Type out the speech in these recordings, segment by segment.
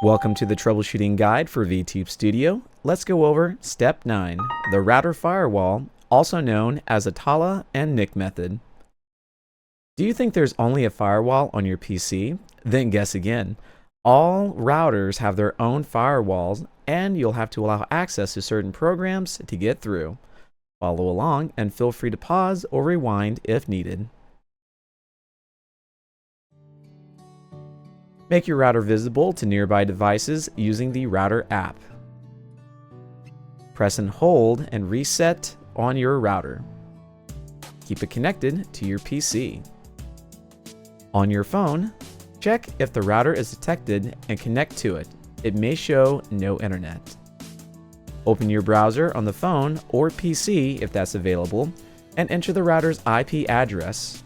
Welcome to the troubleshooting guide for VTube Studio. Let's go over Step 9, the router firewall, also known as a Tala and Nik method. Do you think there's only a firewall on your PC? Then guess again. All routers have their own firewalls, and you'll have to allow access to certain programs to get through. Follow along and feel free to pause or rewind if needed. Make your router visible to nearby devices using the router app. Press and hold and reset on your router. Keep it connected to your PC. On your phone, check if the router is detected and connect to it. It may show no internet. Open your browser on the phone or PC if that's available and enter the router's IP address.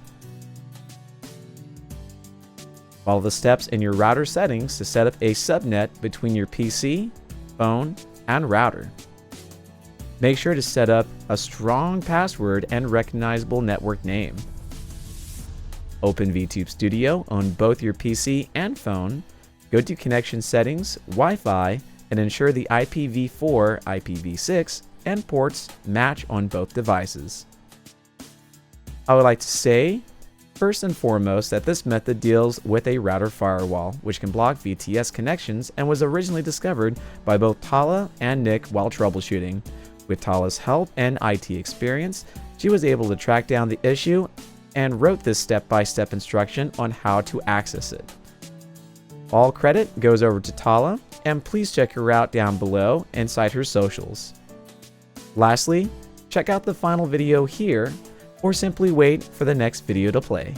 Follow the steps in your router settings to set up a subnet between your PC, phone, and router. Make sure to set up a strong password and recognizable network name. Open VTube Studio on both your PC and phone. Go to Connection Settings, Wi-Fi, and ensure the IPv4, IPv6, and ports match on both devices. I would like to say, first and foremost, that this method deals with a router firewall, which can block VTS connections and was originally discovered by both Tala and Nik while troubleshooting. With Tala's help and IT experience, she was able to track down the issue and wrote this step-by-step instruction on how to access it. All credit goes over to Tala, and please check her out down below and cite her socials. Lastly, check out the final video here, or simply wait for the next video to play.